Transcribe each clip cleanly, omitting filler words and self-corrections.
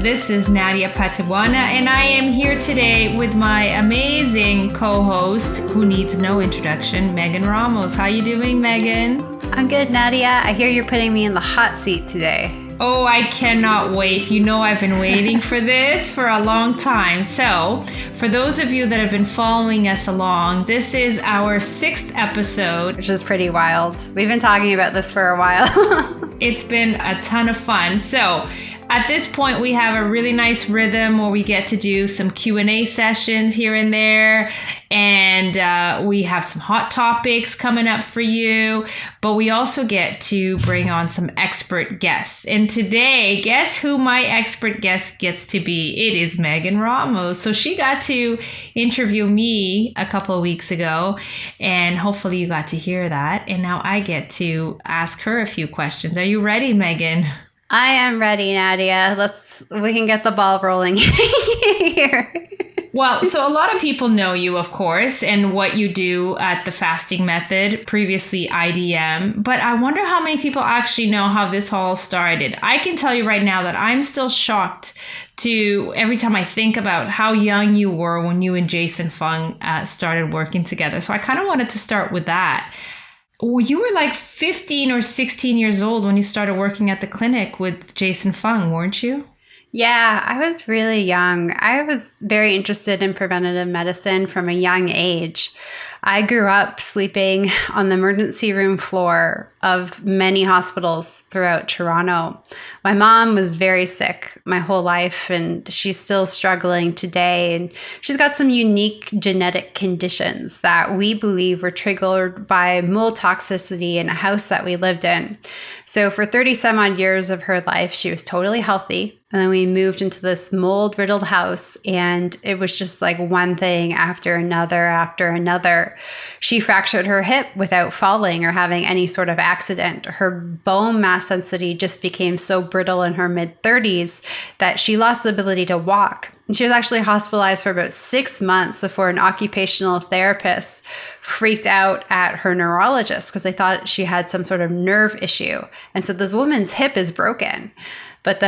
This is Nadia Patibuana, and I am here today with my amazing co-host, who needs no introduction, Megan Ramos. How you doing, Megan? I'm good, Nadia. I hear you're putting me in the hot seat today. Oh, I cannot wait. You know I've been waiting for this for a long time. So, for those of you that have been following us along, this is our 6th episode. Which is pretty wild. We've been talking about this for a while. It's been a ton of fun. So, at this point, we have a really nice rhythm where we get to do some Q&A sessions here and there. And we have some hot topics coming up for you. But we also get to bring on some expert guests. And today, guess who my expert guest gets to be? It is Megan Ramos. So she got to interview me a couple of weeks ago. And hopefully you got to hear that. And now I get to ask her a few questions. Are you ready, Megan? I am ready, Nadia. We can get the ball rolling here. Well, so a lot of people know you, of course, and what you do at the Fasting Method, previously IDM. But I wonder how many people actually know how this all started. I can tell you right now that I'm still shocked every time I think about how young you were when you and Jason Fung started working together. So I kind of wanted to start with that. You were like 15 or 16 years old when you started working at the clinic with Jason Fung, weren't you? Yeah, I was really young. I was very interested in preventative medicine from a young age. I grew up sleeping on the emergency room floor of many hospitals throughout Toronto. My mom was very sick my whole life, and she's still struggling today. And she's got some unique genetic conditions that we believe were triggered by mold toxicity in a house that we lived in. So for 30 some odd years of her life, she was totally healthy. And then we moved into this mold-riddled house, and it was just like one thing after another after another. She fractured her hip without falling or having any sort of accident. Her bone mass density just became so brittle in her mid-30s that she lost the ability to walk. And she was actually hospitalized for about 6 months before an occupational therapist freaked out at her neurologist because they thought she had some sort of nerve issue and said, "This woman's hip is broken." But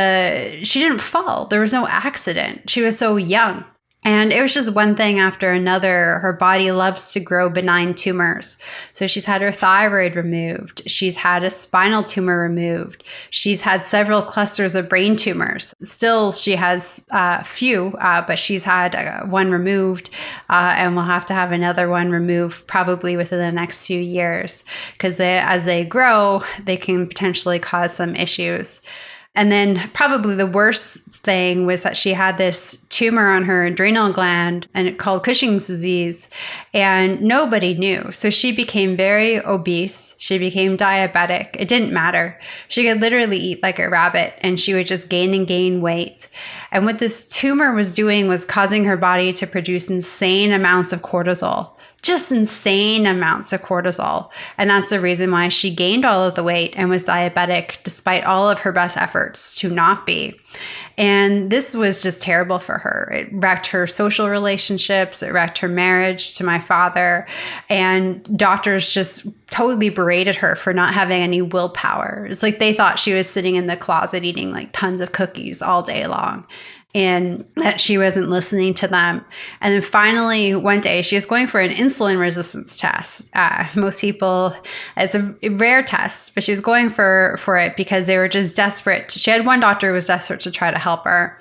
she didn't fall. There was no accident. She was so young. And it was just one thing after another. Her body loves to grow benign tumors. So she's had her thyroid removed. She's had a spinal tumor removed. She's had several clusters of brain tumors. Still, she has a few, but she's had one removed, and we'll have to have another one removed probably within the next few years, because as they grow, they can potentially cause some issues. And then probably the worst thing was that she had this tumor on her adrenal gland, and it called Cushing's disease, and nobody knew. So she became very obese. She became diabetic. It didn't matter. She could literally eat like a rabbit, and she would just gain and gain weight. And what this tumor was doing was causing her body to produce insane amounts of cortisol. Just insane amounts of cortisol. And that's the reason why she gained all of the weight and was diabetic despite all of her best efforts to not be. And this was just terrible for her. It wrecked her social relationships. It wrecked her marriage to my father. And doctors just totally berated her for not having any willpower. It's like they thought she was sitting in the closet eating like tons of cookies all day long, and that she wasn't listening to them. And then finally, one day, she was going for an insulin resistance test. Most people, it's a rare test, but she was going for it because they were just desperate. She had one doctor who was desperate to try to help her.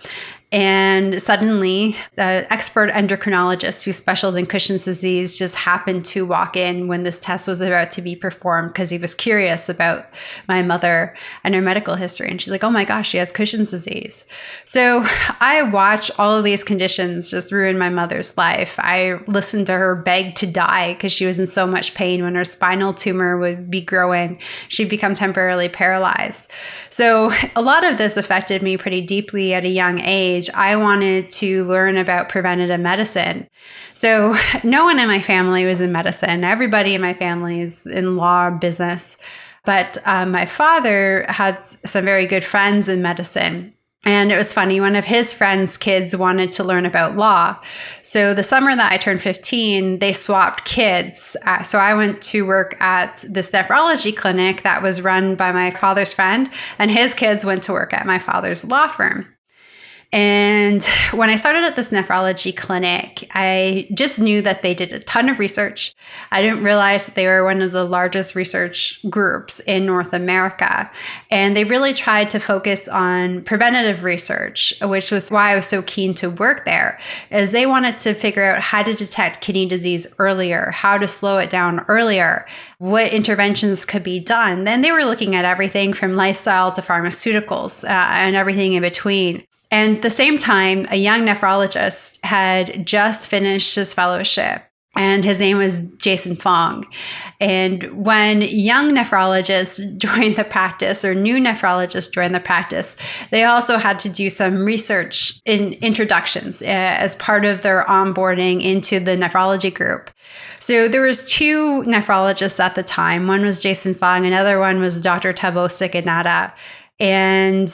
And suddenly, the expert endocrinologist who specialized in Cushing's disease just happened to walk in when this test was about to be performed because he was curious about my mother and her medical history. And she's like, "Oh my gosh, she has Cushing's disease." So I watched all of these conditions just ruin my mother's life. I listened to her beg to die because she was in so much pain when her spinal tumor would be growing. She'd become temporarily paralyzed. So a lot of this affected me pretty deeply at a young age. I wanted to learn about preventative medicine. So no one in my family was in medicine. Everybody in my family is in law or business. But my father had some very good friends in medicine. And it was funny, one of his friends' kids wanted to learn about law. So the summer that I turned 15, they swapped kids. So I went to work at this nephrology clinic that was run by my father's friend, and his kids went to work at my father's law firm. And when I started at this nephrology clinic, I just knew that they did a ton of research. I didn't realize that they were one of the largest research groups in North America. And they really tried to focus on preventative research, which was why I was so keen to work there, as they wanted to figure out how to detect kidney disease earlier, how to slow it down earlier, what interventions could be done. Then they were looking at everything from lifestyle to pharmaceuticals and everything in between. And at the same time, a young nephrologist had just finished his fellowship, and his name was Jason Fong. And when young nephrologists joined the practice, or new nephrologists joined the practice, they also had to do some research in introductions as part of their onboarding into the nephrology group. So there was two nephrologists at the time. One was Jason Fong, another one was Dr. Tabo Sikanada. And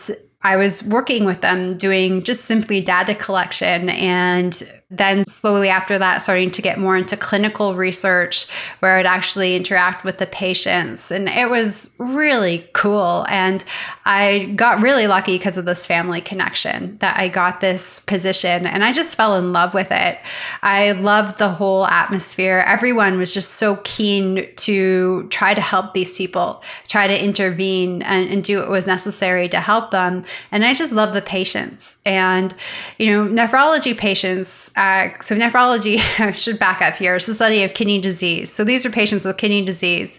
I was working with them doing just simply data collection, and then slowly after that starting to get more into clinical research where I'd actually interact with the patients. And it was really cool. And I got really lucky because of this family connection that I got this position, and I just fell in love with it. I loved the whole atmosphere. Everyone was just so keen to try to help these people, try to intervene and do what was necessary to help them. And I just love the patients. And, nephrology patients, so nephrology, I should back up here, it's the study of kidney disease. So these are patients with kidney disease,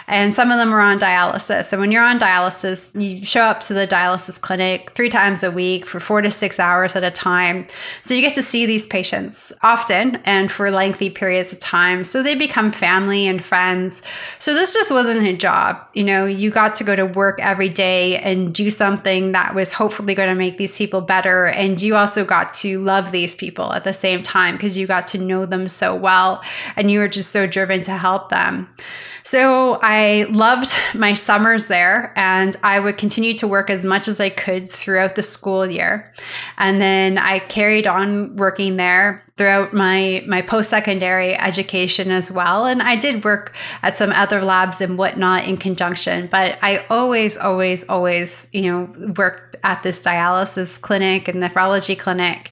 and some of them are on dialysis. And when you're on dialysis, you show up to the dialysis clinic 3 times a week for 4 to 6 hours at a time. So you get to see these patients often and for lengthy periods of time. So they become family and friends. So this just wasn't a job. You got to go to work every day and do something that was hopefully going to make these people better. And you also got to love these people at the same time because you got to know them so well and you were just so driven to help them. So I loved my summers there, and I would continue to work as much as I could throughout the school year. And then I carried on working there throughout my post-secondary education as well. And I did work at some other labs and whatnot in conjunction, but I always, worked at this dialysis clinic and nephrology clinic.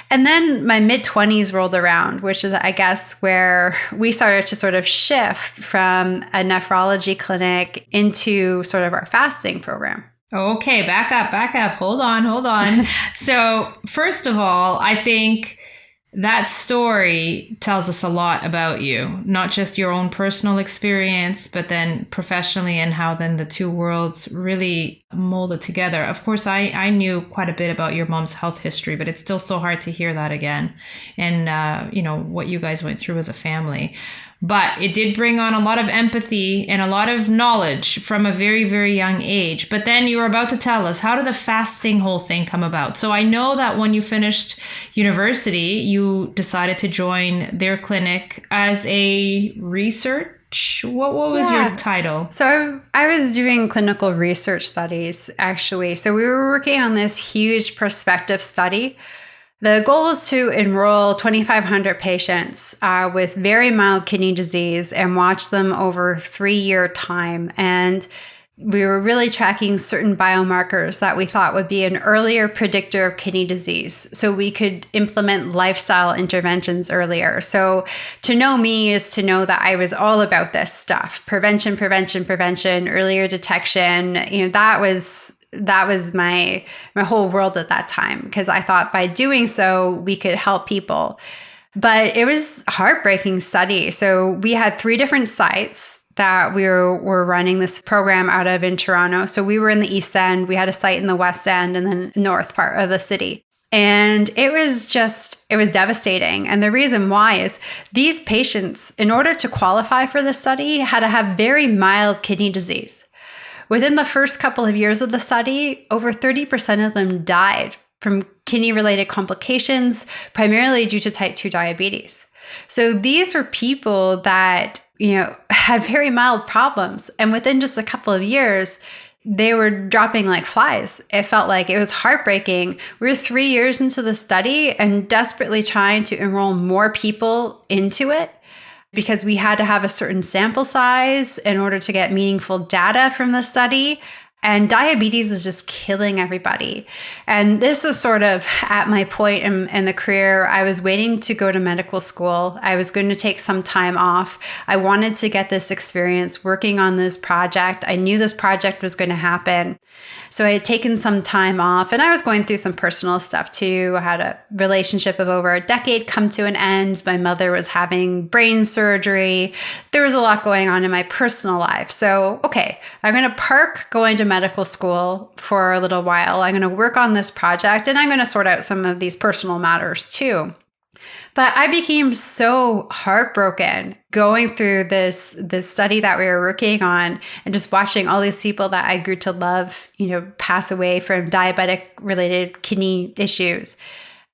And then my mid-20s rolled around, which is, I guess, where we started to sort of shift from a nephrology clinic into sort of our fasting program. Okay, back up. Hold on. So first of all, I think that story tells us a lot about you, not just your own personal experience, but then professionally and how then the two worlds really molded together. Of course, I knew quite a bit about your mom's health history, but it's still so hard to hear that again. And, what you guys went through as a family. But it did bring on a lot of empathy and a lot of knowledge from a very, very young age. But then you were about to tell us, how did the fasting whole thing come about? So I know that when you finished university, you decided to join their clinic as a research. What was your title? So I was doing clinical research studies, actually. So we were working on this huge prospective study. The goal was to enroll 2,500 patients with very mild kidney disease and watch them over 3-year time. And we were really tracking certain biomarkers that we thought would be an earlier predictor of kidney disease, so we could implement lifestyle interventions earlier. So to know me is to know that I was all about this stuff: prevention, earlier detection. That was my whole world at that time, because I thought by doing so, we could help people. But it was a heartbreaking study. So we had 3 different sites that we were running this program out of in Toronto. So we were in the East End, we had a site in the West End, and then north part of the city. And it was devastating. And the reason why is these patients, in order to qualify for the study, had to have very mild kidney disease. Within the first couple of years of the study, over 30% of them died from kidney-related complications, primarily due to type 2 diabetes. So these were people that, had very mild problems. And within just a couple of years, they were dropping like flies. It felt like it was heartbreaking. We were 3 years into the study and desperately trying to enroll more people into it, because we had to have a certain sample size in order to get meaningful data from the study. And diabetes was just killing everybody. And this was sort of at my point in the career. I was waiting to go to medical school. I was going to take some time off. I wanted to get this experience working on this project. I knew this project was going to happen. So I had taken some time off, and I was going through some personal stuff too. I had a relationship of over a decade come to an end. My mother was having brain surgery. There was a lot going on in my personal life. So, okay, I'm going to park going to medical school for a little while. I'm going to work on this project, and I'm going to sort out some of these personal matters too. But I became so heartbroken going through this study that we were working on and just watching all these people that I grew to love, pass away from diabetic related kidney issues.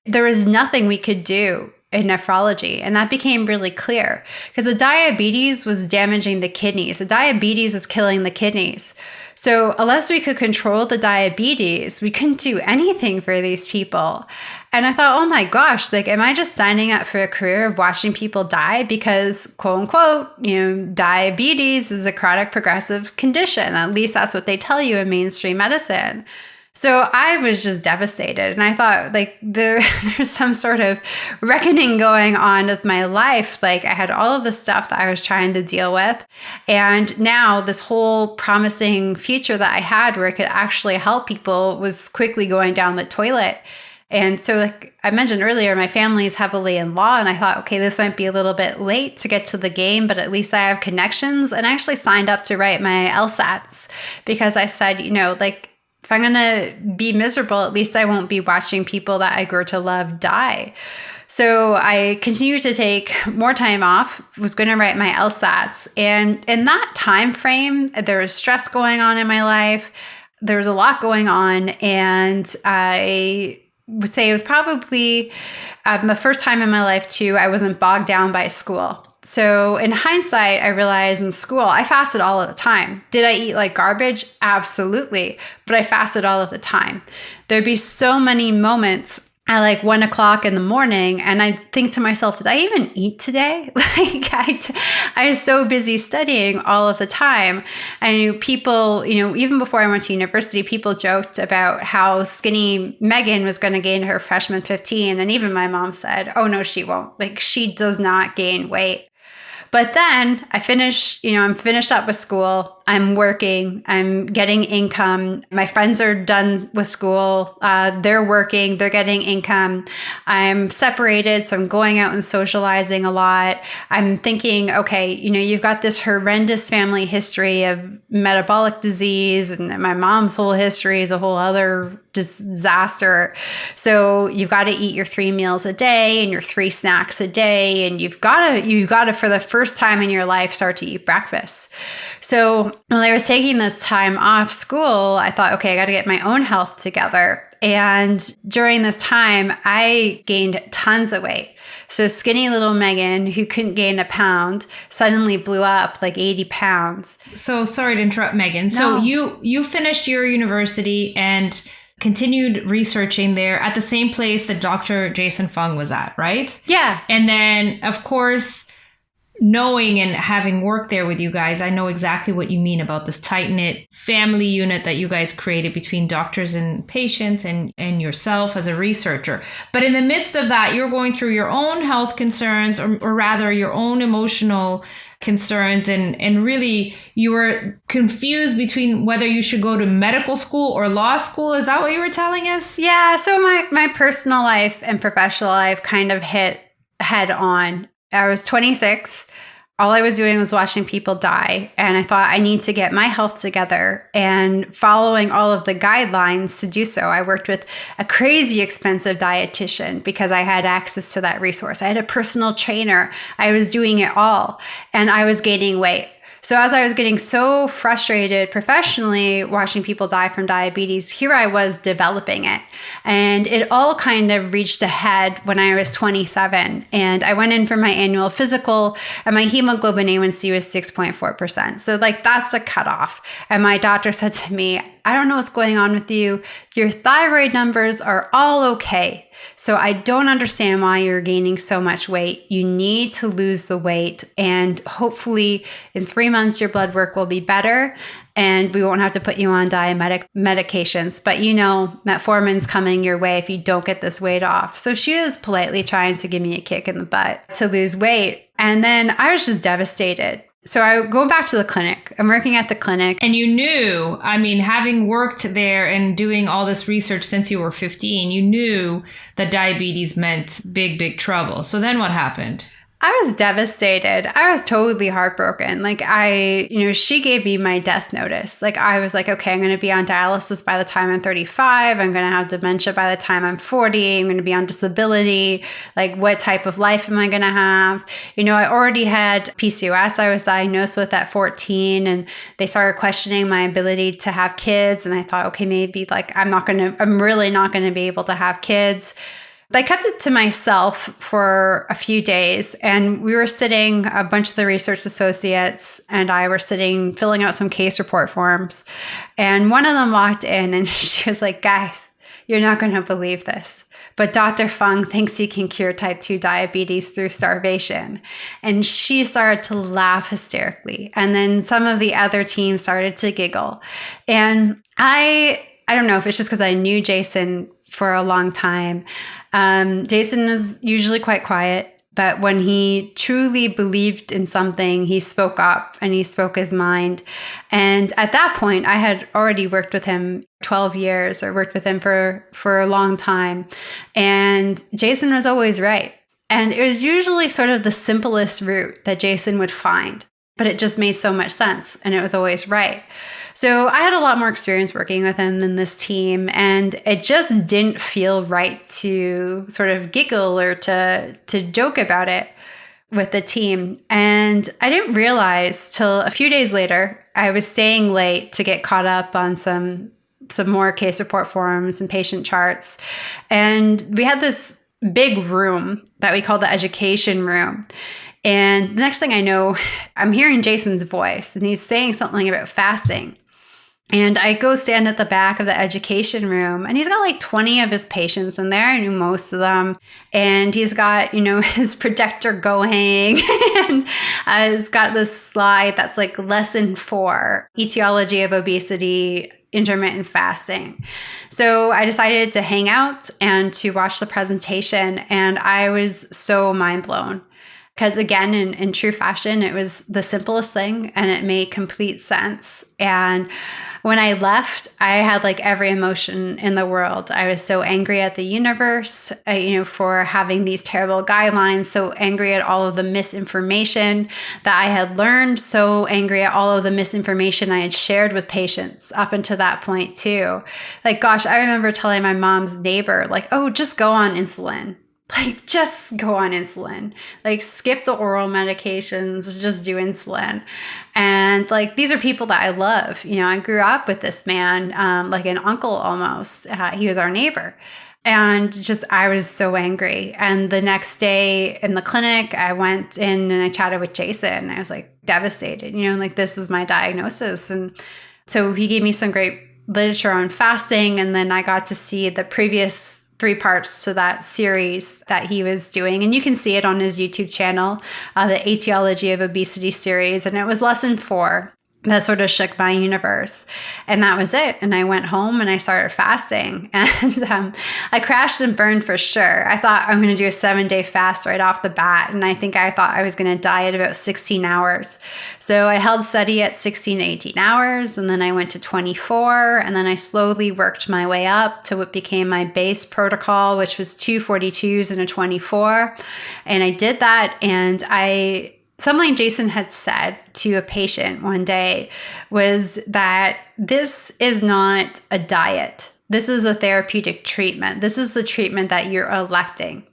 There was nothing we could do in nephrology. And that became really clear because the diabetes was damaging the kidneys. The diabetes was killing the kidneys. So unless we could control the diabetes, we couldn't do anything for these people. And I thought, oh my gosh, am I just signing up for a career of watching people die? Because quote unquote, diabetes is a chronic progressive condition. At least that's what they tell you in mainstream medicine. So I was just devastated. And I thought there's some sort of reckoning going on with my life. I had all of the stuff that I was trying to deal with. And now this whole promising future that I had where I could actually help people was quickly going down the toilet. And so I mentioned earlier, my family is heavily in law. And I thought, okay, this might be a little bit late to get to the game, but at least I have connections. And I actually signed up to write my LSATs because I said, if I'm going to be miserable, at least I won't be watching people that I grew to love die. So I continued to take more time off, was going to write my LSATs. And in that time frame, there was stress going on in my life. There was a lot going on. And I would say it was probably the first time in my life, too, I wasn't bogged down by school. So in hindsight, I realized in school, I fasted all of the time. Did I eat like garbage? Absolutely. But I fasted all of the time. There'd be so many moments at 1 o'clock in the morning. And I think to myself, did I even eat today? I was so busy studying all of the time. I knew people, even before I went to university, people joked about how skinny Megan was going to gain her freshman 15. And even my mom said, oh no, she won't. She does not gain weight. But then I'm finished up with school. I'm working. I'm getting income. My friends are done with school. They're working. They're getting income. I'm separated, so I'm going out and socializing a lot. I'm thinking, okay, you've got this horrendous family history of metabolic disease, and my mom's whole history is a whole other disaster. So you've got to eat your 3 meals a day and your 3 snacks a day, and you've got to for the first time in your life start to eat breakfast. So when I was taking this time off school, I thought, okay, I got to get my own health together. And during this time, I gained tons of weight. So skinny little Megan, who couldn't gain a pound, suddenly blew up 80 pounds. So sorry to interrupt, Megan. No. So you finished your university and continued researching there at the same place that Dr. Jason Fung was at, right? Yeah. And then, of course, knowing and having worked there with you guys, I know exactly what you mean about this tight-knit family unit that you guys created between doctors and patients and yourself as a researcher. But in the midst of that, you're going through your own health concerns, or rather your own emotional concerns, and really you were confused between whether you should go to medical school or law school. Is that what you were telling us? Yeah. So my personal life and professional life kind of hit head on. I was 26. All I was doing was watching people die. And I thought I need to get my health together, and following all of the guidelines to do so. I worked with a crazy expensive dietitian because I had access to that resource. I had a personal trainer. I was doing it all, and I was gaining weight. So as I was getting so frustrated professionally watching people die from diabetes, here I was developing it. And it all kind of reached a head when I was 27. And I went in for my annual physical, and my hemoglobin A1C was 6.4%. So that's a cutoff. And my doctor said to me, I don't know what's going on with you. Your thyroid numbers are all okay. So I don't understand why you're gaining so much weight. You need to lose the weight, and hopefully in 3 months, your blood work will be better and we won't have to put you on diabetic medications. But you know, metformin's coming your way if you don't get this weight off. So she was politely trying to give me a kick in the butt to lose weight. And then I was just devastated. So I go back to the clinic. I'm working at the clinic. And you knew, I mean, having worked there and doing all this research since you were 15, you knew that diabetes meant big, big trouble. So then what happened? I was devastated. I was totally heartbroken. Like she gave me my death notice. Like I was like, okay, I'm going to be on dialysis by the time I'm 35. I'm going to have dementia by the time I'm 40. I'm going to be on disability. Like what type of life am I going to have? You know, I already had PCOS. I was diagnosed with at 14 and they started questioning my ability to have kids. And I thought, okay, maybe like I'm really not going to be able to have kids. I kept it to myself for a few days and we were sitting, a bunch of the research associates and I were sitting filling out some case report forms. And one of them walked in and she was like, guys, you're not going to believe this, but Dr. Fung thinks he can cure type 2 diabetes through starvation. And she started to laugh hysterically. And then some of the other team started to giggle. And I don't know if it's just because I knew Jason for a long time. Jason is usually quite quiet, but when he truly believed in something, he spoke up and he spoke his mind. And at that point, I had already worked with him 12 years or worked with him for a long time. And Jason was always right. And it was usually sort of the simplest route that Jason would find, but it just made so much sense and it was always right. So I had a lot more experience working with him than this team, and it just didn't feel right to sort of giggle or to joke about it with the team. And I didn't realize till a few days later, I was staying late to get caught up on some more case report forms and patient charts. And we had this big room that we called the education room. And the next thing I know, I'm hearing Jason's voice and he's saying something about fasting. And I go stand at the back of the education room and he's got like 20 of his patients in there. I knew most of them. And he's got, his projector going and he's got this slide that's like lesson 4, etiology of obesity, intermittent fasting. So I decided to hang out and to watch the presentation. And I was so mind blown. Because again, in true fashion, it was the simplest thing and it made complete sense. And when I left, I had like every emotion in the world. I was so angry at the universe, for having these terrible guidelines, so angry at all of the misinformation that I had learned, so angry at all of the misinformation I had shared with patients up until that point too. Like, gosh, I remember telling my mom's neighbor, like, oh, just go on insulin. Like, just go on insulin. Like, skip the oral medications, just do insulin. And like, these are people that I love. I grew up with this man, like an uncle almost. He was our neighbor. And I was so angry. And the next day in the clinic, I went in and I chatted with Jason. I was like devastated, like this is my diagnosis. And so he gave me some great literature on fasting. And then I got to see the previous 3 parts to that series that he was doing. And you can see it on his YouTube channel, the Etiology of Obesity series. And it was lesson 4 that sort of shook my universe. And that was it. And I went home and I started fasting. And I crashed and burned for sure. I thought I'm going to do a 7-day fast right off the bat. And I thought I was going to die at about 16 hours. So I held steady at 16 to 18 hours. And then I went to 24. And then I slowly worked my way up to what became my base protocol, which was 2 42s and a 24. And I did that. And something Jason had said to a patient one day was that this is not a diet. This is a therapeutic treatment. This is the treatment that you're electing.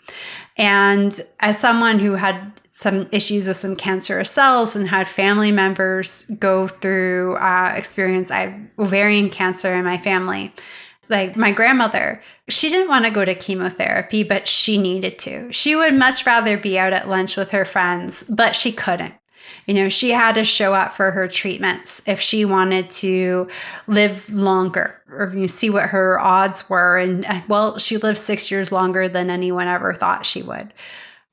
And as someone who had some issues with some cancerous cells and had family members go through experience, I have ovarian cancer in my family. Like my grandmother, she didn't want to go to chemotherapy, but she needed to. She would much rather be out at lunch with her friends, but she couldn't. She had to show up for her treatments if she wanted to live longer or see what her odds were. And well, she lived 6 years longer than anyone ever thought she would.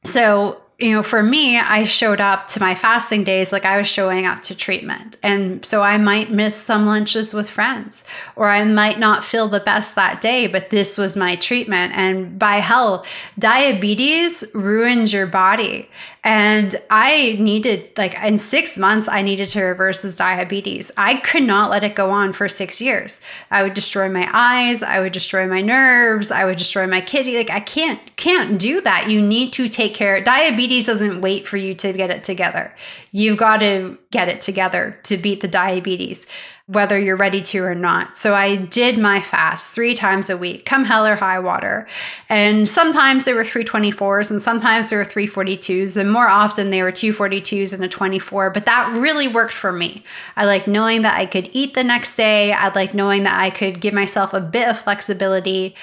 So, for me, I showed up to my fasting days like I was showing up to treatment. And so I might miss some lunches with friends, or I might not feel the best that day, but this was my treatment. And by hell, diabetes ruins your body. And I needed, in 6 months, I needed to reverse this diabetes. I could not let it go on for 6 years. I would destroy my eyes. I would destroy my nerves. I would destroy my kidney. I can't do that. You need to take care. Diabetes doesn't wait for you to get it together. You've got to get it together to beat the diabetes, whether you're ready to or not. So I did my fast 3 times a week, come hell or high water. And sometimes there were 324s and sometimes there were 342s. And more often they were 242s and a 24. But that really worked for me. I like knowing that I could eat the next day. I like knowing that I could give myself a bit of flexibility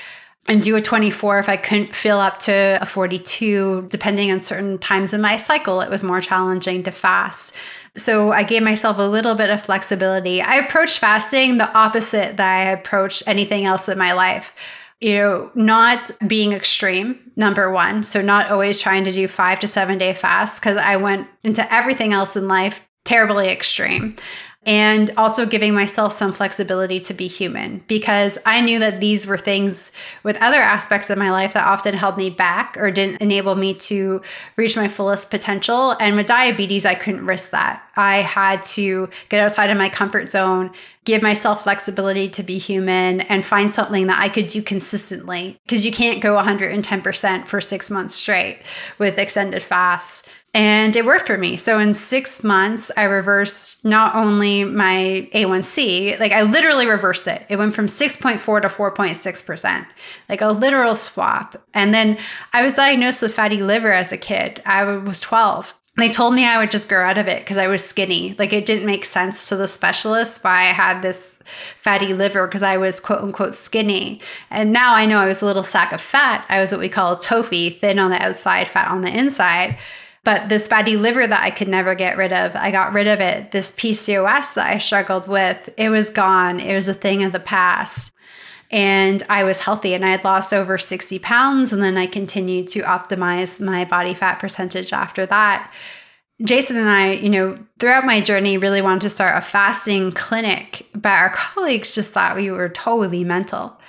and do a 24 if I couldn't fill up to a 42. Depending on certain times in my cycle, it was more challenging to fast. So I gave myself a little bit of flexibility. I approached fasting the opposite that I approached anything else in my life. Not being extreme, number one. So not always trying to do 5 to 7 day fasts, because I went into everything else in life terribly extreme. And also giving myself some flexibility to be human, because I knew that these were things with other aspects of my life that often held me back or didn't enable me to reach my fullest potential. And with diabetes, I couldn't risk that. I had to get outside of my comfort zone, give myself flexibility to be human, and find something that I could do consistently, because you can't go 110% for 6 months straight with extended fasts. And it worked for me. So in 6 months, I reversed not only my A1C, I literally reversed it. It went from 6.4 to 4.6%, like a literal swap. And then I was diagnosed with fatty liver as a kid. I was 12. They told me I would just grow out of it because I was skinny. It didn't make sense to the specialist why I had this fatty liver, because I was quote unquote skinny. And now I know I was a little sack of fat. I was what we call a TOFI, thin on the outside, fat on the inside. But this fatty liver that I could never get rid of, I got rid of it. This PCOS that I struggled with, it was gone. It was a thing of the past. And I was healthy, and I had lost over 60 pounds. And then I continued to optimize my body fat percentage after that. Jason and I, throughout my journey, really wanted to start a fasting clinic, but our colleagues just thought we were totally mental.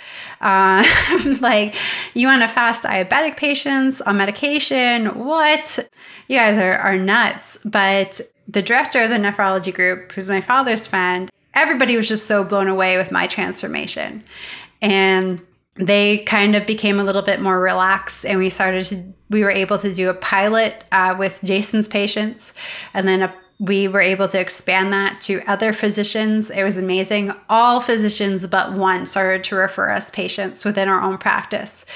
You want to fast diabetic patients on medication? What? You guys are nuts. But the director of the nephrology group, who's my father's friend, everybody was just so blown away with my transformation. And they kind of became a little bit more relaxed, and we were able to do a pilot with Jason's patients, and then we were able to expand that to other physicians. It was amazing. All physicians but one started to refer us patients within our own practice.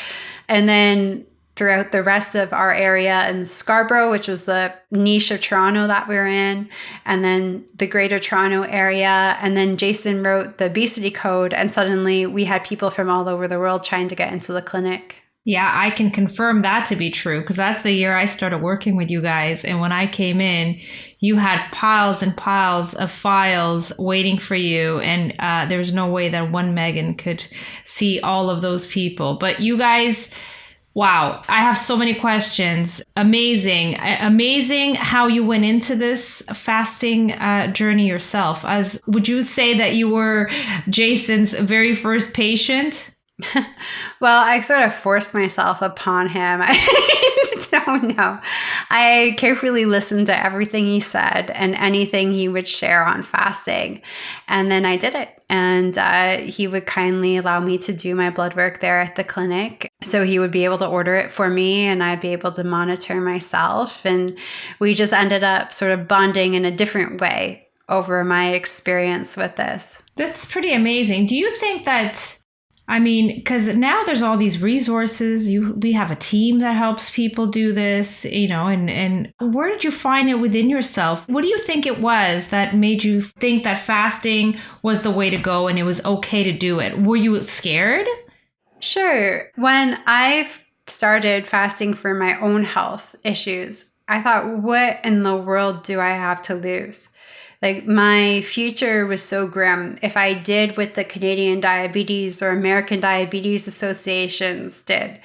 And then throughout the rest of our area in Scarborough, which was the niche of Toronto that we were in, and then the greater Toronto area. And then Jason wrote the obesity code, and suddenly we had people from all over the world trying to get into the clinic. Yeah, I can confirm that to be true, because that's the year I started working with you guys. And when I came in, you had piles and piles of files waiting for you. And there was no way that one Megan could see all of those people. But you guys... Wow, I have so many questions. Amazing. Amazing how you went into this fasting journey yourself. Would you say that you were Jason's very first patient? Well, I sort of forced myself upon him. I don't know. I carefully listened to everything he said and anything he would share on fasting. And then I did it. And he would kindly allow me to do my blood work there at the clinic. So he would be able to order it for me, and I'd be able to monitor myself. And we just ended up sort of bonding in a different way over my experience with this. That's pretty amazing. Do you think that... because now there's all these resources. We have a team that helps people do this, and where did you find it within yourself? What do you think it was that made you think that fasting was the way to go and it was okay to do it? Were you scared? Sure. When I started fasting for my own health issues, I thought, what in the world do I have to lose? My future was so grim. If I did what the Canadian Diabetes or American Diabetes Associations did.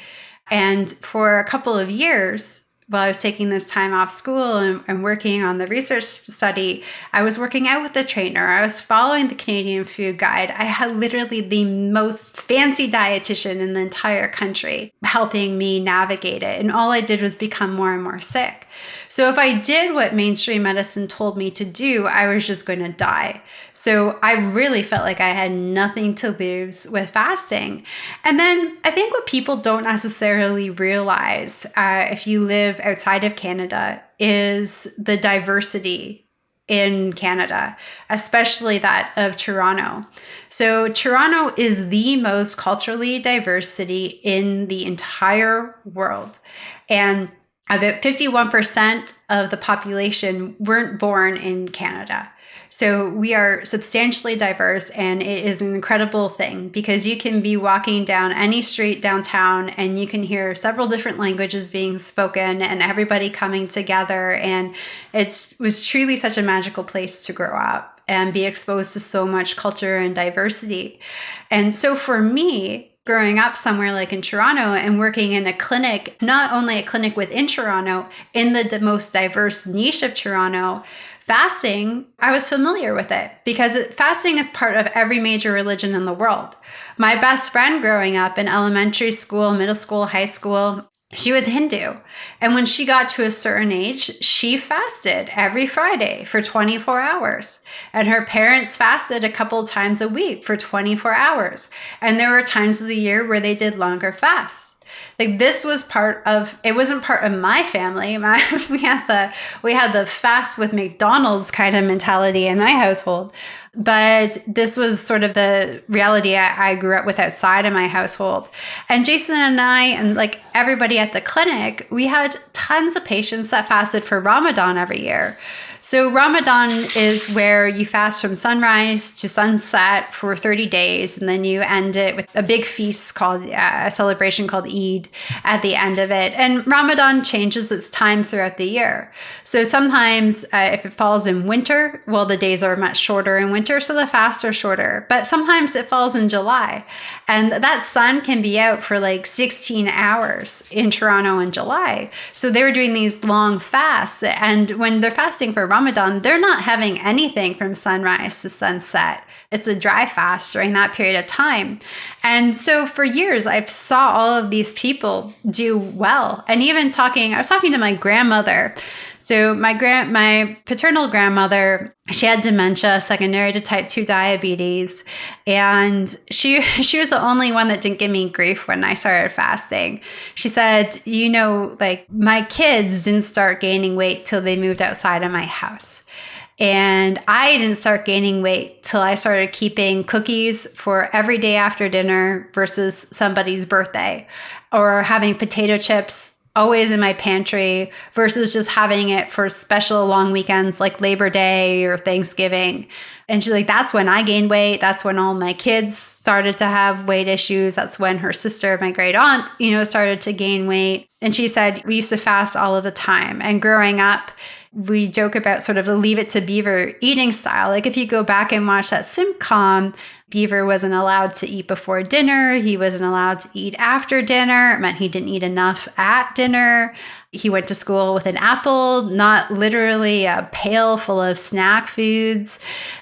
And for a couple of years, while I was taking this time off school and working on the research study, I was working out with the trainer. I was following the Canadian Food Guide. I had literally the most fancy dietitian in the entire country helping me navigate it. And all I did was become more and more sick. So if I did what mainstream medicine told me to do, I was just going to die. So I really felt like I had nothing to lose with fasting. And then I think what people don't necessarily realize if you live outside of Canada is the diversity in Canada, especially that of Toronto. So Toronto is the most culturally diverse city in the entire world. And about 51% of the population weren't born in Canada. So we are substantially diverse, and it is an incredible thing because you can be walking down any street downtown and you can hear several different languages being spoken and everybody coming together. And it was truly such a magical place to grow up and be exposed to so much culture and diversity. And so for me, growing up somewhere like in Toronto and working in a clinic, not only a clinic within Toronto, in the most diverse niche of Toronto, fasting, I was familiar with it because fasting is part of every major religion in the world. My best friend growing up in elementary school, middle school, high school, she was Hindu. And when she got to a certain age, she fasted every Friday for 24 hours. And her parents fasted a couple times a week for 24 hours. And there were times of the year where they did longer fasts. Like this was it wasn't part of my family. We had the fast with McDonald's kind of mentality in my household. But this was sort of the reality I grew up with outside of my household. And Jason and I, and like everybody at the clinic, we had tons of patients that fasted for Ramadan every year. So Ramadan is where you fast from sunrise to sunset for 30 days, and then you end it with a big feast called a celebration called Eid at the end of it. And Ramadan changes its time throughout the year. So sometimes if it falls in winter, well, the days are much shorter in winter, so the fasts are shorter. But sometimes it falls in July, and that sun can be out for like 16 hours in Toronto in July. So they were doing these long fasts, and when they're fasting for Ramadan, they're not having anything from sunrise to sunset. It's a dry fast during that period of time. And so for years, I saw all of these people do well. And even I was talking to my grandmother. So my paternal grandmother, she had dementia secondary to type 2 diabetes. And she was the only one that didn't give me grief when I started fasting. She said, like my kids didn't start gaining weight till they moved outside of my house. And I didn't start gaining weight till I started keeping cookies for every day after dinner versus somebody's birthday, or having potato chips always in my pantry versus just having it for special long weekends like Labor Day or Thanksgiving. And she's like, that's when I gained weight. That's when all my kids started to have weight issues. That's when her sister, my great aunt, started to gain weight. And she said, we used to fast all of the time. And growing up, we joke about sort of the Leave It to Beaver eating style. Like if you go back and watch that sitcom, Beaver wasn't allowed to eat before dinner. He wasn't allowed to eat after dinner. It meant he didn't eat enough at dinner. He went to school with an apple, not literally a pail full of snack foods.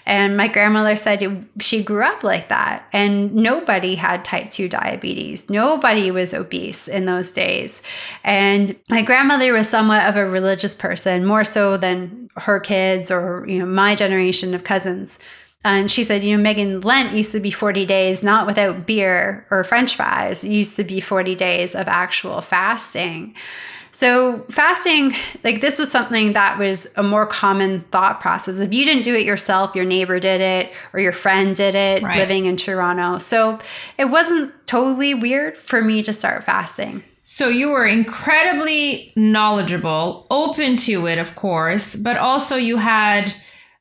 And my grandmother said she grew up like that. And nobody had type 2 diabetes. Nobody was obese in those days. And my grandmother was somewhat of a religious person, more so than her kids or my generation of cousins. And she said, Megan, Lent used to be 40 days, not without beer or French fries. It used to be 40 days of actual fasting. So fasting, like this was something that was a more common thought process. If you didn't do it yourself, your neighbor did it or your friend did it living in Toronto. So it wasn't totally weird for me to start fasting. So you were incredibly knowledgeable, open to it, of course, but also you had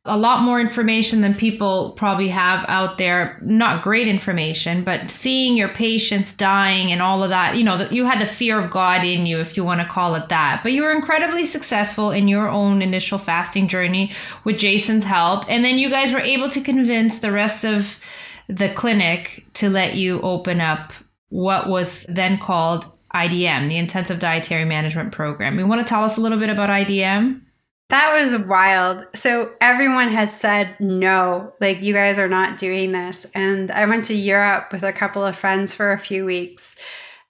a lot more information than people probably have out there. Not great information, but seeing your patients dying and all of that, you had the fear of God in you, if you want to call it that. But you were incredibly successful in your own initial fasting journey with Jason's help. And then you guys were able to convince the rest of the clinic to let you open up what was then called IDM, the Intensive Dietary Management Program. You want to tell us a little bit about IDM? That was wild. So everyone had said no, like, you guys are not doing this. And I went to Europe with a couple of friends for a few weeks.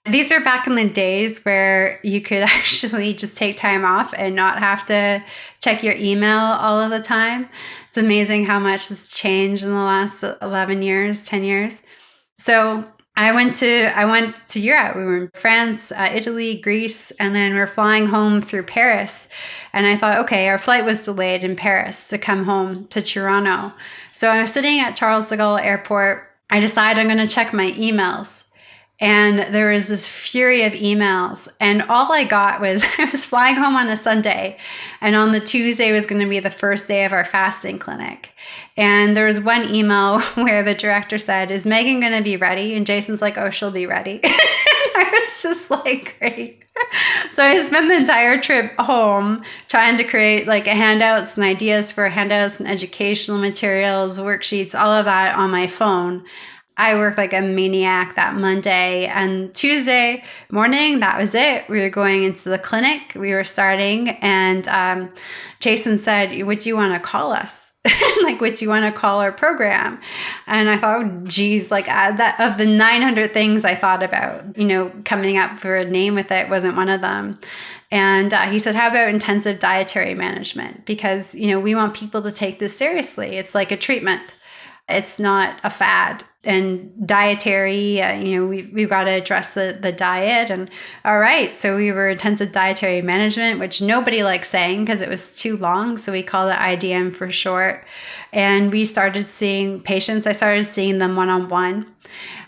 These are back in the days where you could actually just take time off and not have to check your email all of the time. It's amazing how much has changed in the last 11 years, 10 years. So I went to Europe. We were in France, Italy, Greece, and then we're flying home through Paris. And I thought, okay, our flight was delayed in Paris to come home to Toronto. So I was sitting at Charles de Gaulle Airport. I decided I'm going to check my emails. And there was this fury of emails. And all I got was I was flying home on a Sunday. And on the Tuesday was going to be the first day of our fasting clinic. And there was one email where the director said, "Is Megan going to be ready?" And Jason's like, "Oh, she'll be ready." I was just like, great. So I spent the entire trip home trying to create like handouts and ideas for handouts and educational materials, worksheets, all of that on my phone. I worked like a maniac that Monday, and Tuesday morning, that was it. We were going into the clinic. We were starting, and Jason said, "What do you want to call us?" Like, what do you want to call our program? And I thought, oh, geez, like that of the 900 things I thought about, coming up for a name with it wasn't one of them. And he said, how about intensive dietary management? Because, we want people to take this seriously. It's like a treatment. It's not a fad. And dietary, we've got to address the diet. And all right, so we were intensive dietary management, which nobody likes saying because it was too long. So we call it IDM for short. And we started seeing patients. I started seeing them one-on-one.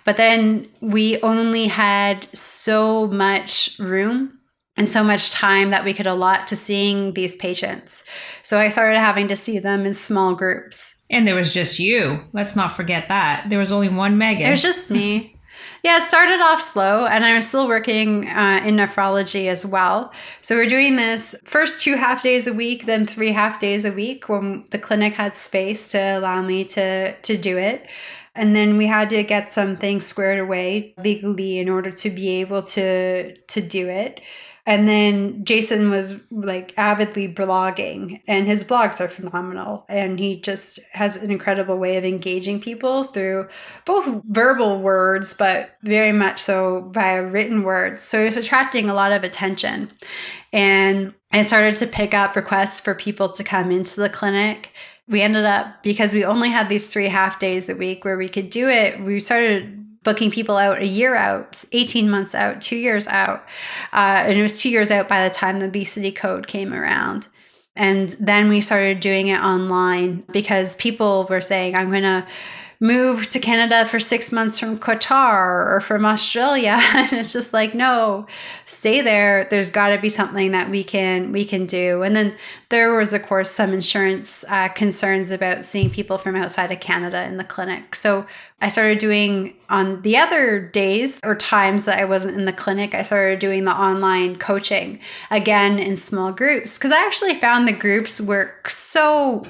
But then we only had so much room and so much time that we could allot to seeing these patients. So I started having to see them in small groups. And there was just you. Let's not forget that. There was only one Megan. It was just me. Yeah, it started off slow, and I was still working in nephrology as well. So we're doing this first 2 half days a week, then 3 half days a week when the clinic had space to allow me to do it. And then we had to get some things squared away legally in order to be able to do it. And then Jason was like avidly blogging, and his blogs are phenomenal. And he just has an incredible way of engaging people through both verbal words, but very much so via written words. So he was attracting a lot of attention. And I started to pick up requests for people to come into the clinic. We ended up, because we only had these 3 half days a week where we could do it, we started booking people out a year out, 18 months out, 2 years out. And it was 2 years out by the time the obesity code came around. And then we started doing it online because people were saying, I'm going to move to Canada for 6 months from Qatar or from Australia. And it's just like, no, stay there. There's got to be something that we can do. And then there was, of course, some insurance concerns about seeing people from outside of Canada in the clinic. So I started doing, on the other days or times that I wasn't in the clinic, I started doing the online coaching, again in small groups, because I actually found the groups work so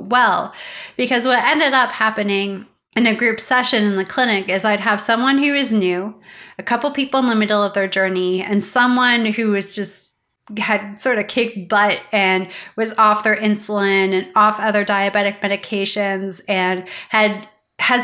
well. Because what ended up happening in a group session in the clinic is I'd have someone who is new, a couple people in the middle of their journey, and someone who was just had sort of kicked butt and was off their insulin and off other diabetic medications and had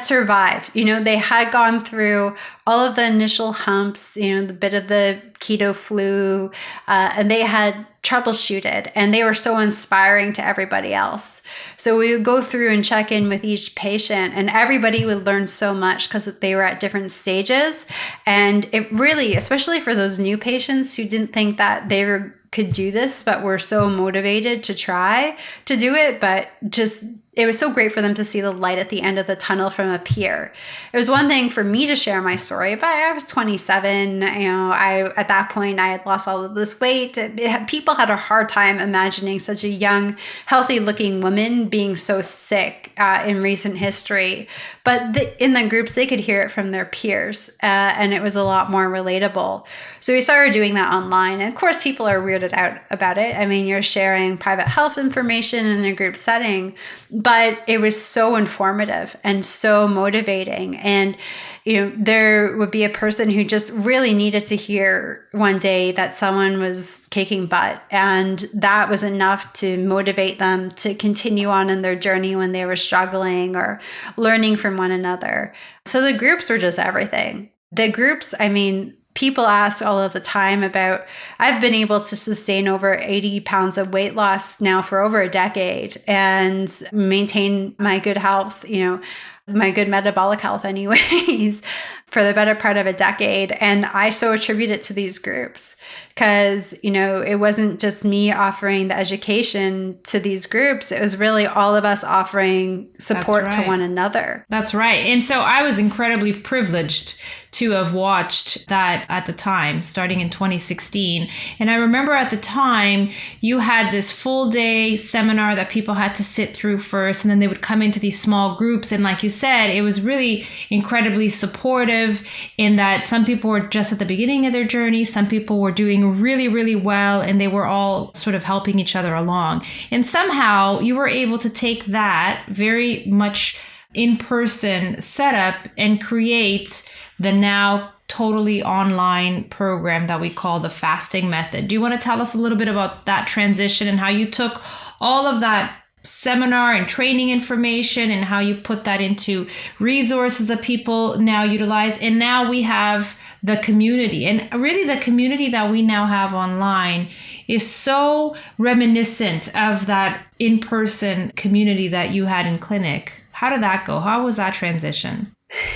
survived. They had gone through all of the initial humps, the bit of the keto flu, and they had troubleshooted, and they were so inspiring to everybody else. So we would go through and check in with each patient, and everybody would learn so much because they were at different stages. And it really, especially for those new patients who didn't think that they could do this, but were so motivated to try to do it, but just it was so great for them to see the light at the end of the tunnel from a peer. It was one thing for me to share my story, but I was 27. At that point, I had lost all of this weight. People had a hard time imagining such a young, healthy-looking woman being so sick in recent history. But in the groups, they could hear it from their peers, and it was a lot more relatable. So we started doing that online. And of course, people are weirded out about it. I mean, you're sharing private health information in a group setting, but it was so informative and so motivating. And, there would be a person who just really needed to hear one day that someone was kicking butt. And that was enough to motivate them to continue on in their journey when they were struggling or learning from one another. So the groups were just everything. The groups, people ask all of the time about, I've been able to sustain over 80 pounds of weight loss now for over a decade and maintain my good health, my good metabolic health anyways, for the better part of a decade. And I so attribute it to these groups because, it wasn't just me offering the education to these groups. It was really all of us offering support to one another. That's right. And so I was incredibly privileged to have watched that at the time, starting in 2016. And I remember at the time, you had this full day seminar that people had to sit through first, and then they would come into these small groups. And like you said, it was really incredibly supportive in that some people were just at the beginning of their journey. Some people were doing really, really well, and they were all sort of helping each other along. And somehow you were able to take that very much in-person setup and create the now totally online program that we call the Fasting Method. Do you want to tell us a little bit about that transition and how you took all of that seminar and training information and how you put that into resources that people now utilize? And now we have the community. And really the community that we now have online is so reminiscent of that in-person community that you had in clinic. How did that go? How was that transition?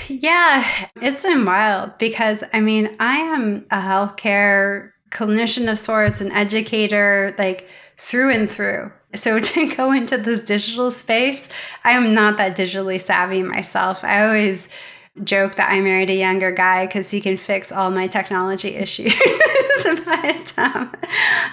Yeah, it's been wild because, I am a healthcare clinician of sorts, an educator, like through and through. So to go into this digital space, I am not that digitally savvy myself. I always joke that I married a younger guy because he can fix all my technology issues.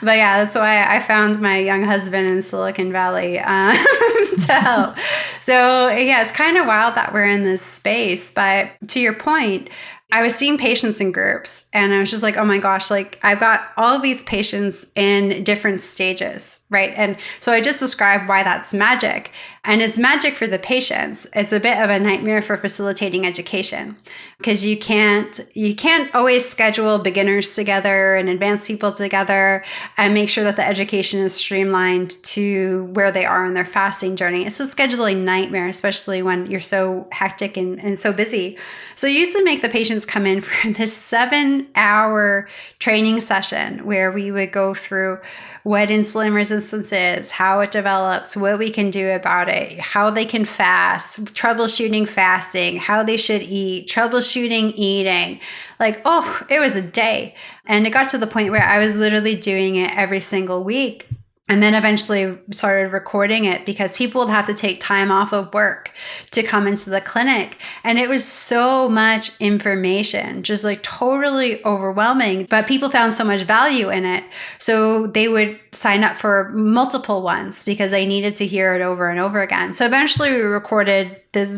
But yeah, that's why I found my young husband in Silicon Valley to help. So yeah, it's kind of wild that we're in this space. But to your point, I was seeing patients in groups and I was just like, oh my gosh, like I've got all of these patients in different stages, right? And so I just described why that's magic. And it's magic for the patients. It's a bit of a nightmare for facilitating education because you can't always schedule beginners together and advanced people together and make sure that the education is streamlined to where they are in their fasting journey. It's a scheduling nightmare, especially when you're so hectic and so busy. So I used to make the patients come in for this 7-hour training session where we would go through what insulin resistance is, how it develops, what we can do about it, how they can fast, troubleshooting fasting, how they should eat, troubleshooting eating. Like, it was a day. And it got to the point where I was literally doing it every single week. And then eventually started recording it because people would have to take time off of work to come into the clinic. And it was so much information, just like totally overwhelming. But people found so much value in it. So they would sign up for multiple ones because they needed to hear it over and over again. So eventually we recorded this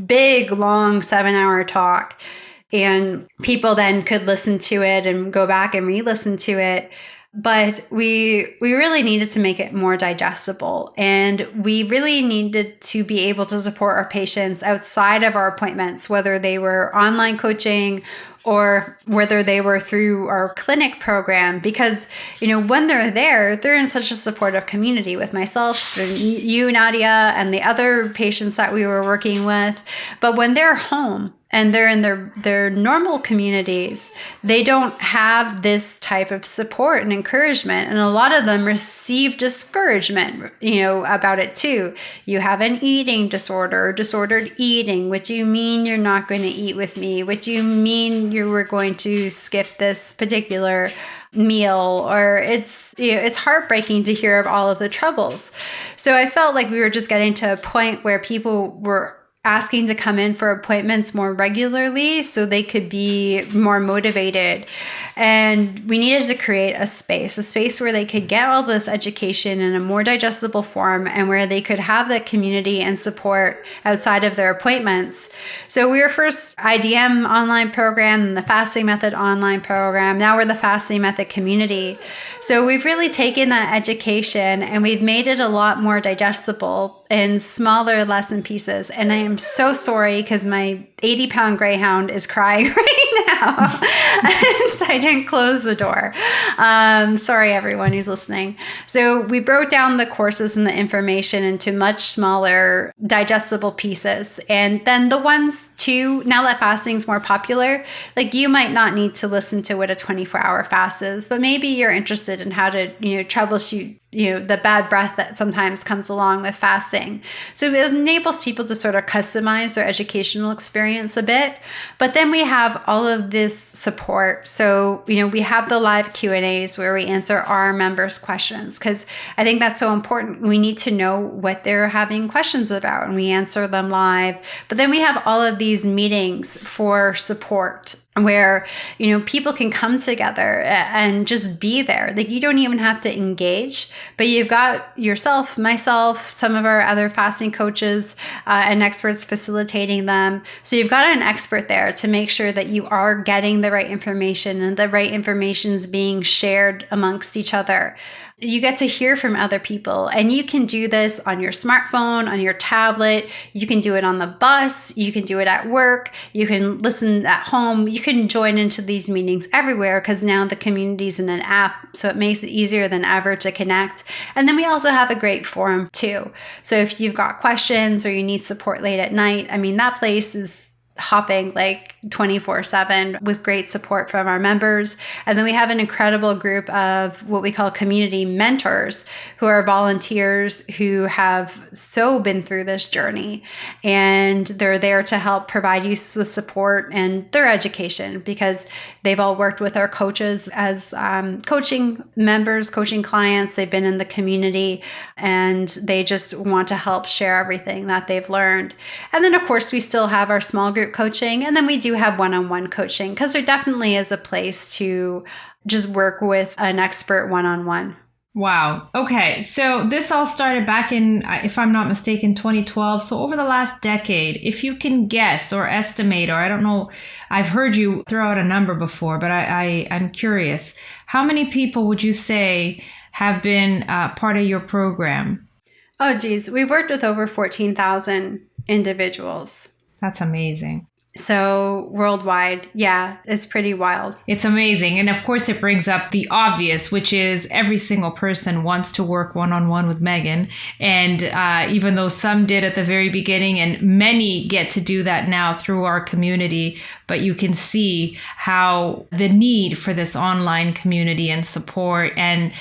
big, long 7-hour talk. And people then could listen to it and go back and re-listen to it. But we really needed to make it more digestible, and we really needed to be able to support our patients outside of our appointments, whether they were online coaching or whether they were through our clinic program, because, when they're there, they're in such a supportive community with myself and you, Nadia, and the other patients that we were working with. But when they're home and they're in their normal communities, they don't have this type of support and encouragement. And a lot of them receive discouragement, about it too. You have an eating disorder, disordered eating. What do you mean you're not going to eat with me? What do you mean you were going to skip this particular meal? Or it's heartbreaking to hear of all of the troubles. So I felt like we were just getting to a point where people were asking to come in for appointments more regularly so they could be more motivated. And we needed to create a space where they could get all this education in a more digestible form and where they could have that community and support outside of their appointments. So we were first IDM online program and the Fasting Method online program. Now we're the Fasting Method community. So we've really taken that education and we've made it a lot more digestible. in smaller lesson pieces. And I am so sorry because my 80-pound greyhound is crying right now. So I didn't close the door. Sorry, everyone who's listening. So we broke down the courses and the information into much smaller, digestible pieces. And then the ones too, now that fasting is more popular, like you might not need to listen to what a 24-hour fast is, but maybe you're interested in how to, troubleshoot the bad breath that sometimes comes along with fasting. So it enables people to sort of customize their educational experience a bit. But then we have all of this support. So, we have the live Q&As where we answer our members' questions, because I think that's so important. We need to know what they're having questions about, and we answer them live. But then we have all of these meetings for support where, people can come together and just be there. Like, you don't even have to engage, but you've got yourself, myself, some of our other fasting coaches and experts facilitating them. So you've got an expert there to make sure that you are getting the right information and the right information is being shared amongst each other. You get to hear from other people, and you can do this on your smartphone, on your tablet. You can do it on the bus. You can do it at work. You can listen at home. You can join into these meetings everywhere because now the community is in an app, so it makes it easier than ever to connect. And then we also have a great forum too. So if you've got questions or you need support late at night, that place is hopping like 24/7 with great support from our members. And then we have an incredible group of what we call community mentors, who are volunteers who have so been through this journey, and they're there to help provide you with support and their education, because they've all worked with our coaches as coaching members, coaching clients. They've been in the community, and they just want to help share everything that they've learned. And then of course we still have our small group coaching, and then we do have one-on-one coaching, because there definitely is a place to just work with an expert one-on-one. Wow. Okay. So this all started back in, if I'm not mistaken, 2012. So over the last decade, if you can guess or estimate, or I don't know, I've heard you throw out a number before, but I'm curious, how many people would you say have been part of your program? Oh, geez. We've worked with over 14,000 individuals. That's amazing. So worldwide, yeah, it's pretty wild. It's amazing. And of course, it brings up the obvious, which is every single person wants to work one-on-one with Megan. And even though some did at the very beginning, and many get to do that now through our community, but you can see how the need for this online community and support, and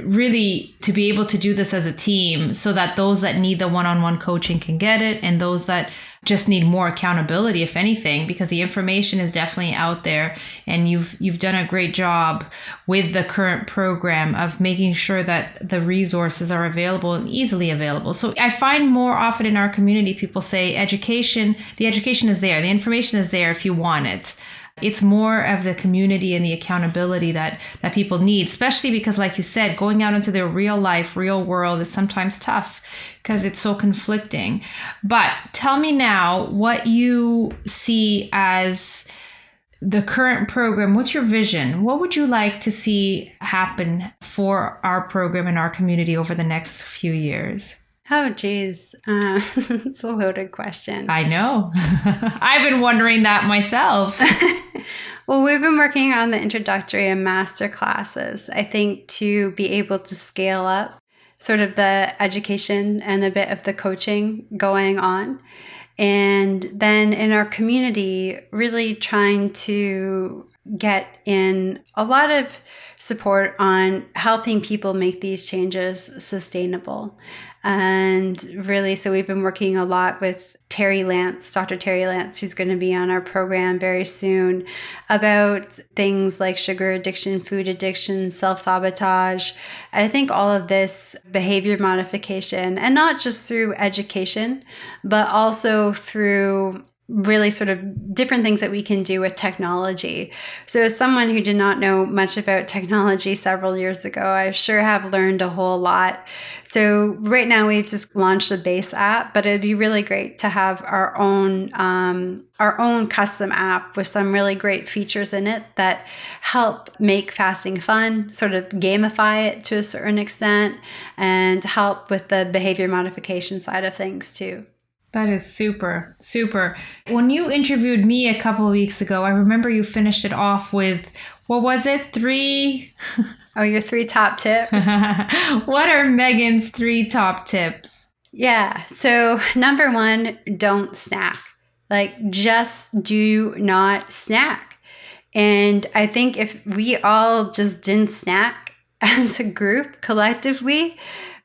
really to be able to do this as a team, so that those that need the one-on-one coaching can get it, and those that just need more accountability, if anything, because the information is definitely out there, and you've done a great job with the current program of making sure that the resources are available and easily available. So I find more often in our community, people say the education is there, the information is there if you want it. It's more of the community and the accountability that people need, especially because, like you said, going out into the real life, real world is sometimes tough because it's so conflicting. But tell me now what you see as the current program. What's your vision? What would you like to see happen for our program and our community over the next few years? Oh, geez. It's a loaded question. I know. I've been wondering that myself. Well, we've been working on the introductory and master classes, I think, to be able to scale up sort of the education and a bit of the coaching going on. And then in our community, really trying to get in a lot of support on helping people make these changes sustainable. And really, so we've been working a lot with Dr. Terry Lance, who's going to be on our program very soon, about things like sugar addiction, food addiction, self-sabotage. And I think all of this behavior modification, and not just through education, but also through really sort of different things that we can do with technology. So as someone who did not know much about technology several years ago, I sure have learned a whole lot. So right now we've just launched a base app, but it'd be really great to have our own custom app with some really great features in it that help make fasting fun, sort of gamify it to a certain extent, and help with the behavior modification side of things too. That is super, super. When you interviewed me a couple of weeks ago, I remember you finished it off with, what was it? 3? Oh, your 3 top tips? What are Megan's 3 top tips? Yeah. So number 1, don't snack. Like, just do not snack. And I think if we all just didn't snack as a group collectively,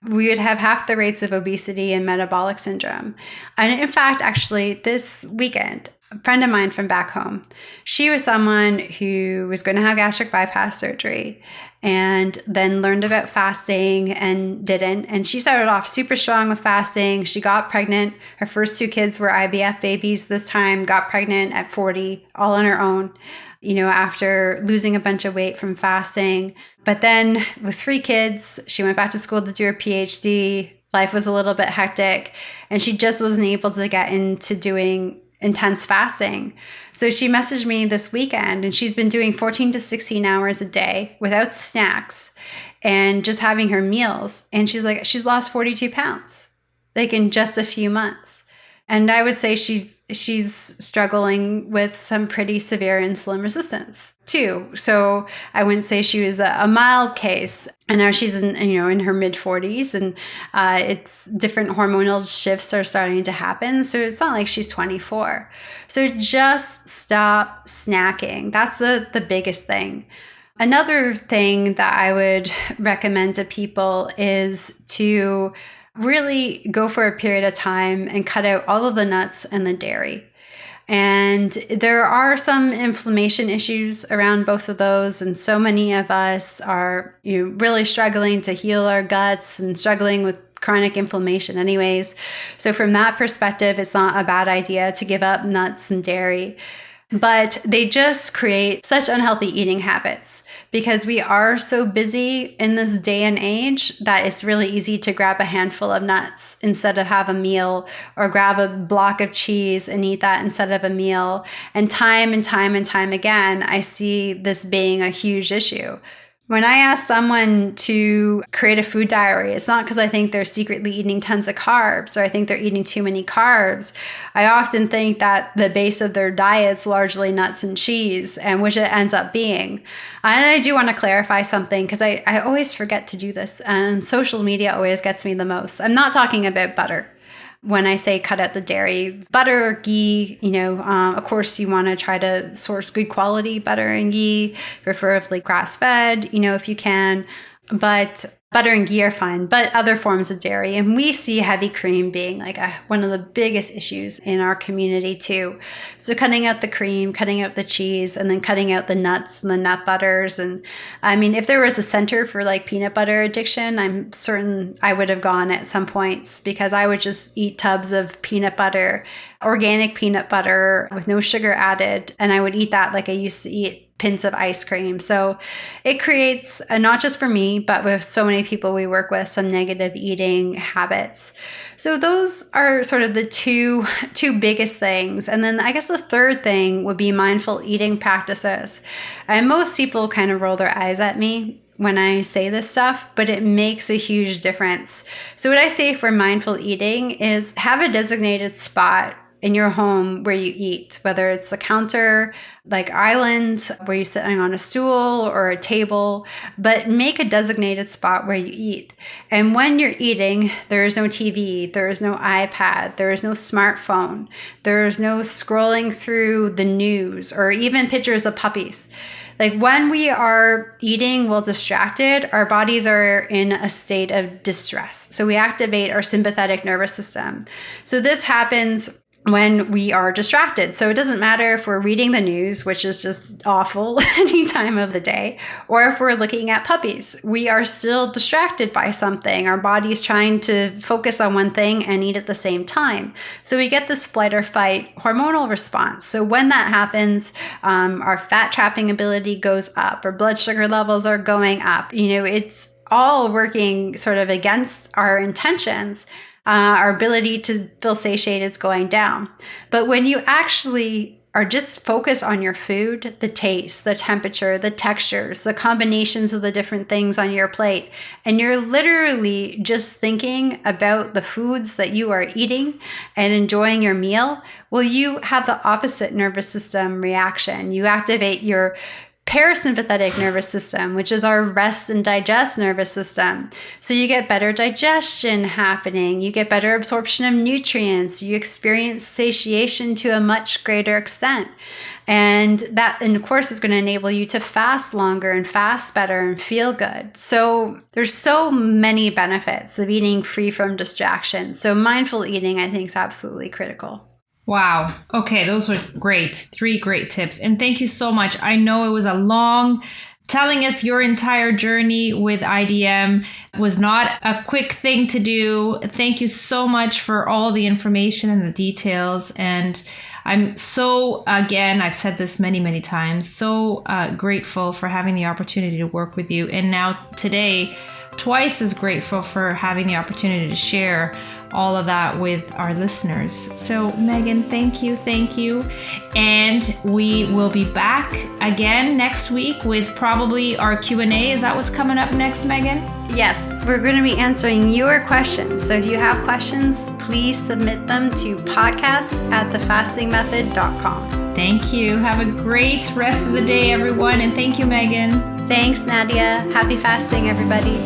we would have half the rates of obesity and metabolic syndrome. And in fact, actually, this weekend, a friend of mine from back home, she was someone who was going to have gastric bypass surgery and then learned about fasting and didn't. And she started off super strong with fasting. She got pregnant. Her first 2 kids were IVF babies this time, got pregnant at 40, all on her own, after losing a bunch of weight from fasting. But then with 3 kids, she went back to school to do her PhD. Life was a little bit hectic, and she just wasn't able to get into doing intense fasting. So she messaged me this weekend, and she's been doing 14 to 16 hours a day without snacks and just having her meals. And she's like, she's lost 42 pounds, like in just a few months. And I would say she's struggling with some pretty severe insulin resistance too. So I wouldn't say she was a mild case. And now she's in her mid 40s, and it's different hormonal shifts are starting to happen. So it's not like she's 24. So just stop snacking. That's the biggest thing. Another thing that I would recommend to people is to really go for a period of time and cut out all of the nuts and the dairy. And there are some inflammation issues around both of those. And so many of us are really struggling to heal our guts and struggling with chronic inflammation anyways. So from that perspective, it's not a bad idea to give up nuts and dairy. But they just create such unhealthy eating habits because we are so busy in this day and age that it's really easy to grab a handful of nuts instead of have a meal, or grab a block of cheese and eat that instead of a meal. And time again, I see this being a huge issue. When I ask someone to create a food diary, it's not because I think they're secretly eating tons of carbs or I think they're eating too many carbs. I often think that the base of their diet's largely nuts and cheese, and which it ends up being. And I do want to clarify something because I always forget to do this, and social media always gets me the most. I'm not talking about butter. When I say cut out the dairy, butter, ghee, of course you want to try to source good quality butter and ghee, preferably grass-fed, if you can. But butter and ghee are fine, but other forms of dairy. And we see heavy cream being like one of the biggest issues in our community too. So cutting out the cream, cutting out the cheese, and then cutting out the nuts and the nut butters. And I mean, if there was a center for like peanut butter addiction, I'm certain I would have gone at some points, because I would just eat tubs of peanut butter, organic peanut butter with no sugar added. And I would eat that like I used to eat pins of ice cream. So it creates, not just for me, but with so many people we work with, some negative eating habits. So those are sort of the two biggest things. And then I guess the third thing would be mindful eating practices. And most people kind of roll their eyes at me when I say this stuff, but it makes a huge difference. So what I say for mindful eating is have a designated spot in your home where you eat, whether it's a counter, like island, where you're sitting on a stool or a table, but make a designated spot where you eat. And when you're eating, there is no TV, there is no iPad, there is no smartphone, there is no scrolling through the news or even pictures of puppies. Like when we are eating while distracted, our bodies are in a state of distress. So we activate our sympathetic nervous system. So this happens when we are distracted. So it doesn't matter if we're reading the news, which is just awful any time of the day, or if we're looking at puppies. We are still distracted by something. Our body's trying to focus on one thing and eat at the same time. So we get this flight or fight hormonal response. So when that happens, our fat trapping ability goes up, our blood sugar levels are going up. It's all working sort of against our intentions. Our ability to feel satiated is going down. But when you actually are just focused on your food, the taste, the temperature, the textures, the combinations of the different things on your plate, and you're literally just thinking about the foods that you are eating and enjoying your meal, well, you have the opposite nervous system reaction. You activate your parasympathetic nervous system, which is our rest and digest nervous system. So you get better digestion happening, you get better absorption of nutrients, you experience satiation to a much greater extent. And that, of course, is going to enable you to fast longer and fast better and feel good. So there's so many benefits of eating free from distraction. So mindful eating, I think, is absolutely critical. Wow. Okay, those were great. 3 great tips. And thank you so much. I know it was a long telling us your entire journey with IDM was not a quick thing to do. Thank you so much for all the information and the details. And I'm so, again, I've said this many, many times, so grateful for having the opportunity to work with you. And now today, twice as grateful for having the opportunity to share all of that with our listeners. So Megan, thank you. And we will be back again next week with probably our Q&A. Is that what's coming up next, Megan? Yes, we're going to be answering your questions. So if you have questions, please submit them to podcast@thefastingmethod.com. Thank you. Have a great rest of the day, everyone. And thank you, Megan. Thanks, Nadia. Happy fasting, everybody.